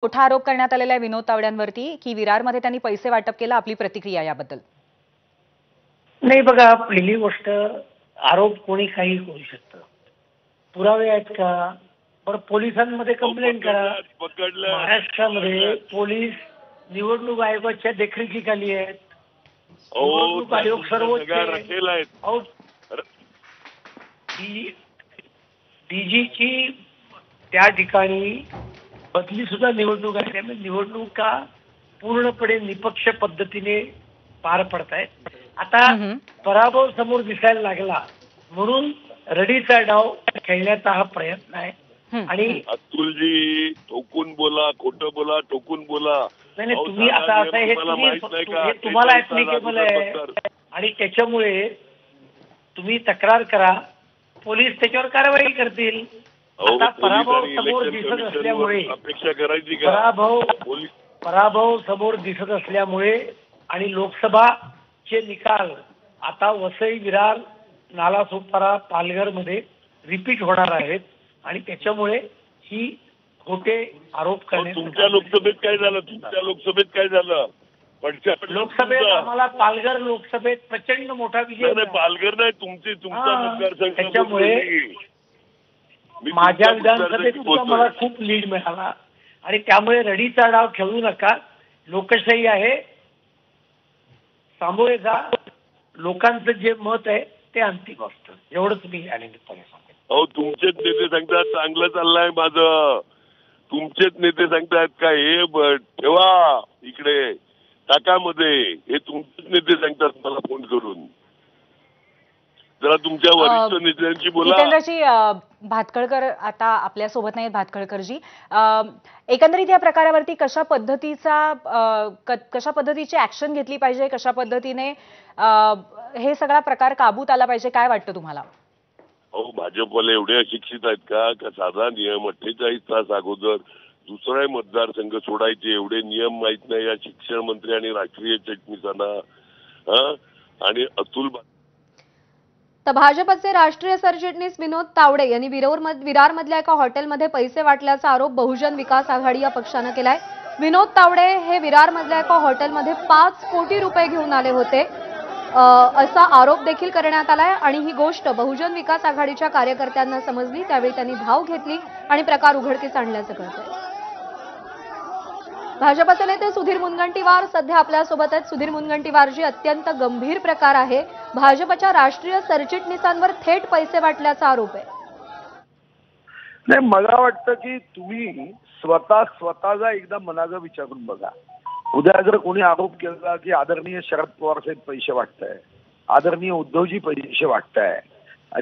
मोठा आरोप करण्यात आलेला आहे विनोद तावड्यांवरती की विरारमध्ये त्यांनी पैसे वाटप केलं. आपली प्रतिक्रिया याबद्दल? नाही बघा, पहिली गोष्ट, आरोप कोणी काही करू शकतं. पुरावे आहेत का? बरं, पोलिसांमध्ये कंप्लेंट करा. महाराष्ट्रामध्ये पोलीस निवडणूक आयोगाच्या देखरेखीखाली आहेत. निवडणूक आयोग सर्वोच्च आहे. डीजीची त्या ठिकाणी बदली सुद्धा निवडणूक आहे. त्यामुळे निवडणुका पूर्णपणे निपक्ष पद्धतीने पार पडतायत. आता पराभव समोर दिसायला लागला म्हणून रडीचा डाव खेळण्याचा हा प्रयत्न आहे. आणि अतुलजी, ठोकून बोला, खोटं बोला, ठोकून बोला. नाही, तुम्ही आता असं हे तुम्हाला ऍप्लिकेबल आहे आणि त्याच्यामुळे तुम्ही तक्रार करा, पोलीस त्याच्यावर कारवाई करतील. आता पराभव समोर दिसत असल्यामुळे अपेक्षा करायची पराभव समोर दिसत असल्यामुळे आणि लोकसभाचे निकाल आता वसई, विरार, नालासोपारा, पालघरमध्ये रिपीट होणार आहेत आणि त्याच्यामुळे ही खोटे आरोप करण्यात. तुमच्या लोकसभेत काय झालं? लोकसभेत आम्हाला पालघर लोकसभेत प्रचंड मोठा विजय. पालघर नाही, तुमचा मतदारसंघ. त्याच्यामुळे माझ्या विधानसभेत सुद्धा मला खूप लीड मिळाला आणि त्यामुळे रडीचा डाव खेळू नका. लोकशाही आहे, सामोरे जा. लोकांचं जे मत आहे ते अंतिम असतं. एवढं तुम्ही या निमित्ताने सांगा. तुमचेच नेते सांगतात चांगलं चाललंय माझं. तुमचेच नेते सांगतायत का हे ठेवा इकडे टाकामध्ये, हे तुमचेच नेते सांगतात मला फोन करून. जरा तुमच्या वरिष्ठ नेत्यांशी बोला. जितेंद्रजी, भातखळकर आता आपल्या सोबत नाहीत. भातखळकरजी, एकंदरीत या प्रकारावरती कशा पद्धतीची ऍक्शन घेतली पाहिजे, कशा पद्धतीने हे सगळा प्रकार काबूत आला पाहिजे, काय वाटतं तुम्हाला? भाजपवाले एवढे अशिक्षित आहेत का साधा नियम 48 तास अगोदर दुसरा मतदारसंघ सोडायचे एवढे नियम माहित नाही या शिक्षण मंत्री आणि राष्ट्रीय चिटणीसांना? आणि अतुल तर भाजपचे राष्ट्रीय सरचिटणीस विनोद तावडे यांनी विरारमधल्या एका हॉटेलमध्ये पैसे वाटल्याचा आरोप बहुजन विकास आघाडी या पक्षानं केलाय. विनोद तावडे हे विरारमधल्या एका हॉटेलमध्ये 5 कोटी रुपये घेऊन आले होते असा आरोप देखील करण्यात आलाय आणि ही गोष्ट बहुजन विकास आघाडीच्या कार्यकर्त्यांना समजली. त्यावेळी त्यांनी धाव घेतली आणि प्रकार उघडकीस आणल्याचं कळतंय. भाजपचे नेते सुधीर मुनगंटीवार सध्या आपल्यासोबत आहेत. सुधीर मुनगंटीवारजी, अत्यंत गंभीर प्रकार आहे. भाजपच्या राष्ट्रीय सरचिटणीसांवर थेट पैसे वाटल्याचा आरोप आहे. नाही, मला वाटतं की तुम्ही स्वतःचा एकदा मनाचा विचारून बघा. उद्या जर कोणी आरोप केला की आदरणीय शरद पवार साहेब पैसे वाटताय, आदरणीय उद्धवजी पैसे वाटताय,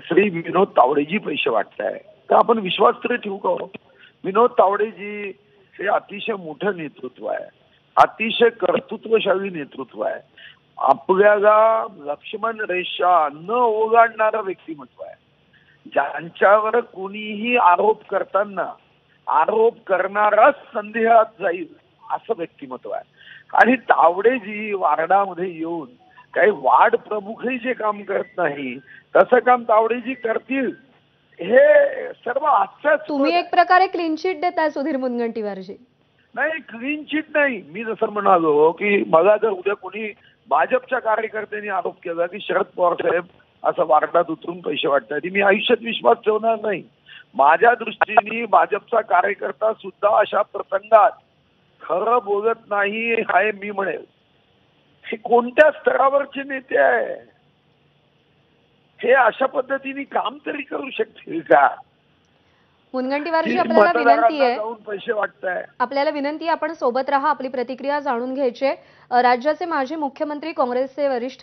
श्री विनोद तावडेजी पैसे वाटताय, तर आपण विश्वास तरी ठेवू का? विनोद तावडेजी हे अतिशय मोठं नेतृत्व आहे, अतिशय कर्तृत्वशाली नेतृत्व आहे, आपल्याला लक्ष्मण रेषा न ओलांडणारं व्यक्तिमत्व आहे. ज्यांच्यावर कोणीही आरोप करताना आरोप करणाराच संदेहात जाईल असं व्यक्तिमत्व आहे. आणि तावडेजी वार्डामध्ये येऊन काही वार्ड प्रमुखही जे काम करत नाही तसं काम तावडेजी करतील हे सर्व आजच्याच. तुम्ही एक प्रकारे क्लीन चिट देताय सुधीर मुनगंटीवारजी. नाही, क्लीन चिट नाही. मी जसं म्हणालो की मला जर उद्या कोणी भाजपच्या कार्यकर्त्यांनी आरोप केला की शरद पवार साहेब असं वार्डात उतरून पैसे वाटतात, मी आयुष्यात विश्वास ठेवणार नाही. माझ्या दृष्टीने भाजपचा कार्यकर्ता सुद्धा अशा प्रसंगात खरं बोलत नाही हे मी म्हणेल. हे कोणत्या स्तरावरचे नेते आहे? हे अशा पद्धतीने काम तरी करू शकतील का? मुनगंटीवारजी, आपल्याला विनंती आहे, पैसे वाटताय, आपल्याला विनंती आहे, आपण सोबत राहा, आपली प्रतिक्रिया जाणून घ्यायची. राज्याचे माजी मुख्यमंत्री, काँग्रेसचे वरिष्ठ